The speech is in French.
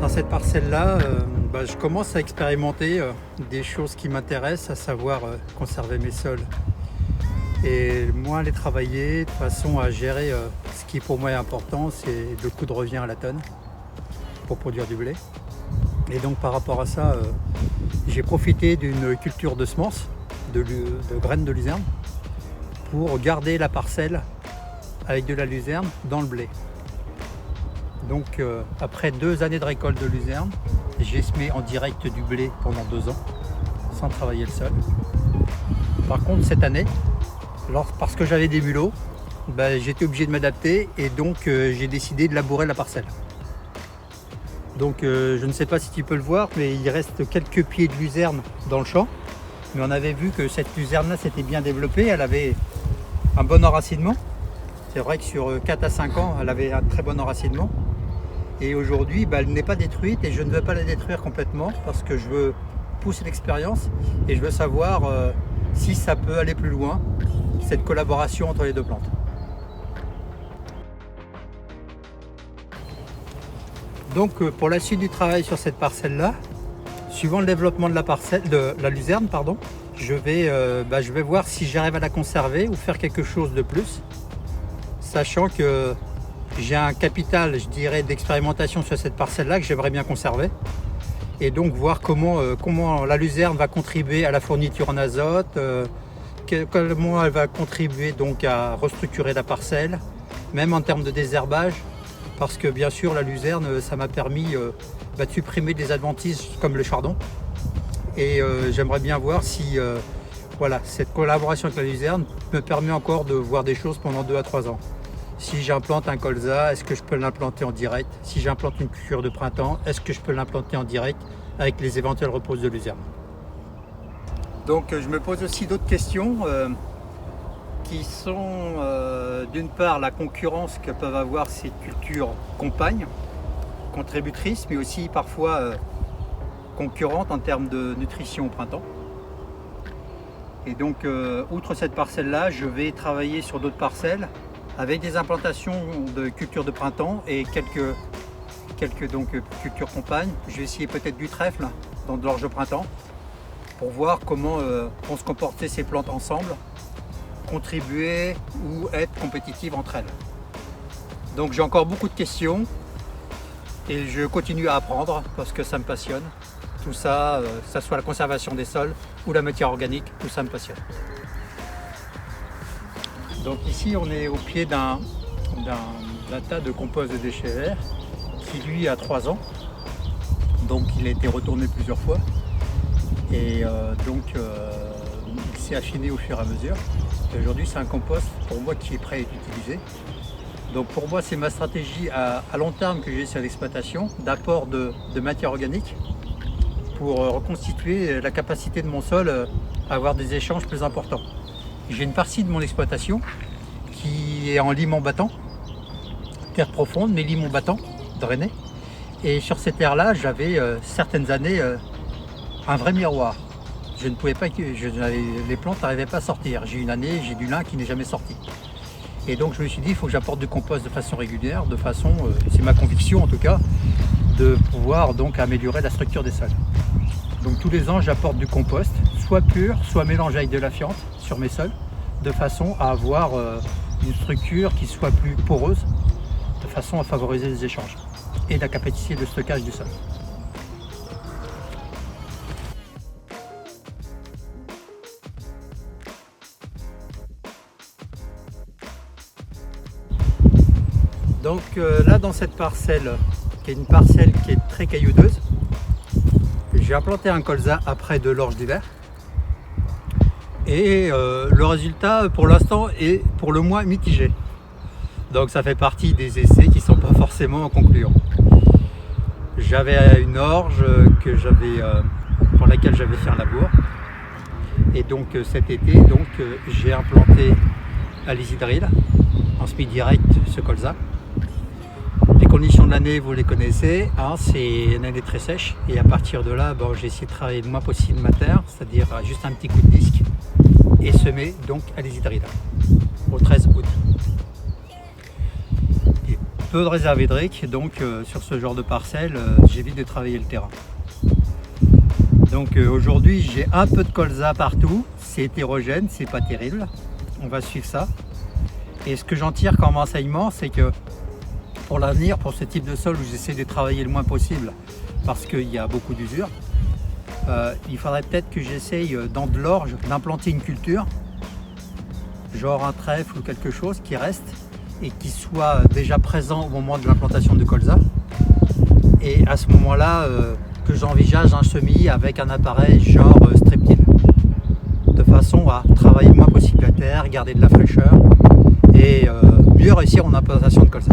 Dans cette parcelle-là, je commence à expérimenter des choses qui m'intéressent, à savoir conserver mes sols et moins les travailler de façon à gérer ce qui pour moi est important, c'est le coût de revient à la tonne pour produire du blé. Et donc par rapport à ça, j'ai profité d'une culture de semences, de graines de luzerne, pour garder la parcelle avec de la luzerne dans le blé. Donc après 2 années de récolte de luzerne, j'ai semé en direct du blé pendant 2 ans, sans travailler le sol. Par contre cette année, parce que j'avais des mulots, j'étais obligé de m'adapter et donc j'ai décidé de labourer la parcelle. Donc je ne sais pas si tu peux le voir, mais il reste quelques pieds de luzerne dans le champ. Mais on avait vu que cette luzerne-là s'était bien développée, elle avait un bon enracinement. C'est vrai que sur 4 à 5 ans, elle avait un très bon enracinement. Et aujourd'hui, elle n'est pas détruite et je ne veux pas la détruire complètement parce que je veux pousser l'expérience et je veux savoir si ça peut aller plus loin, cette collaboration entre les deux plantes. Donc pour la suite du travail sur cette parcelle-là, suivant le développement de la luzerne, je vais voir si j'arrive à la conserver ou faire quelque chose de plus, sachant que j'ai un capital, je dirais, d'expérimentation sur cette parcelle-là que j'aimerais bien conserver. Et donc voir comment la luzerne va contribuer à la fourniture en azote, comment elle va contribuer donc à restructurer la parcelle, même en termes de désherbage, parce que bien sûr la luzerne, ça m'a permis de supprimer des adventices comme le chardon. Et j'aimerais bien voir si cette collaboration avec la luzerne me permet encore de voir des choses pendant 2 à 3 ans. Si j'implante un colza, est-ce que je peux l'implanter en direct? Si j'implante une culture de printemps, est-ce que je peux l'implanter en direct avec les éventuelles reposes de luzerne? Donc je me pose aussi d'autres questions qui sont d'une part la concurrence que peuvent avoir ces cultures compagnes, contributrices, mais aussi parfois concurrentes en termes de nutrition au printemps. Et donc outre cette parcelle-là, je vais travailler sur d'autres parcelles avec des implantations de cultures de printemps et quelques cultures compagnes. Je vais essayer peut-être du trèfle dans de l'orge de printemps pour voir comment vont se comporter ces plantes ensemble, contribuer ou être compétitives entre elles. Donc j'ai encore beaucoup de questions et je continue à apprendre parce que ça me passionne. Tout ça, que ce soit la conservation des sols ou la matière organique, tout ça me passionne. Donc ici on est au pied d'un tas de compost de déchets verts qui lui a 3 ans. Donc il a été retourné plusieurs fois et il s'est affiné au fur et à mesure. Aujourd'hui c'est un compost pour moi qui est prêt à être utilisé. Donc pour moi c'est ma stratégie à long terme que j'ai sur l'exploitation d'apport de matière organique pour reconstituer la capacité de mon sol à avoir des échanges plus importants. J'ai une partie de mon exploitation qui est en limon battant, terre profonde, mais limon battant, drainé. Et sur ces terres-là, j'avais certaines années un vrai miroir. Je ne pouvais pas, les plantes n'arrivaient pas à sortir. J'ai une année, j'ai du lin qui n'est jamais sorti. Et donc je me suis dit, il faut que j'apporte du compost de façon régulière, c'est ma conviction en tout cas, de pouvoir donc améliorer la structure des sols. Donc tous les ans, j'apporte du compost, soit pur, soit mélangé avec de la fiente sur mes sols, de façon à avoir une structure qui soit plus poreuse, de façon à favoriser les échanges et la capacité de stockage du sol. Donc là, dans cette parcelle, qui est une parcelle qui est très cailloudeuse, j'ai implanté un colza après de l'orge d'hiver. Et le résultat pour l'instant est pour le moins mitigé. Donc ça fait partie des essais qui ne sont pas forcément concluants. J'avais une orge pour laquelle j'avais fait un labour. Et donc cet été, j'ai implanté à l'Isidril en semi-direct ce colza. Les conditions de l'année, vous les connaissez, c'est une année très sèche. Et à partir de là, j'ai essayé de travailler le moins possible ma terre, c'est-à-dire juste un petit coup de disque. Et semé donc à l'Isidril au 13 août. peu de réserve hydrique, donc sur ce genre de parcelle, j'évite de travailler le terrain. Donc aujourd'hui j'ai un peu de colza partout, c'est hétérogène, c'est pas terrible, on va suivre ça. Et ce que j'en tire comme enseignement, c'est que pour l'avenir, pour ce type de sol où j'essaie de travailler le moins possible parce qu'il y a beaucoup d'usure, il faudrait peut-être que j'essaye dans de l'orge d'implanter une culture, genre un trèfle ou quelque chose qui reste et qui soit déjà présent au moment de l'implantation de colza. Et à ce moment-là, que j'envisage un semis avec un appareil genre strip till, de façon à travailler le moins possible la terre, garder de la fraîcheur et mieux réussir en implantation de colza.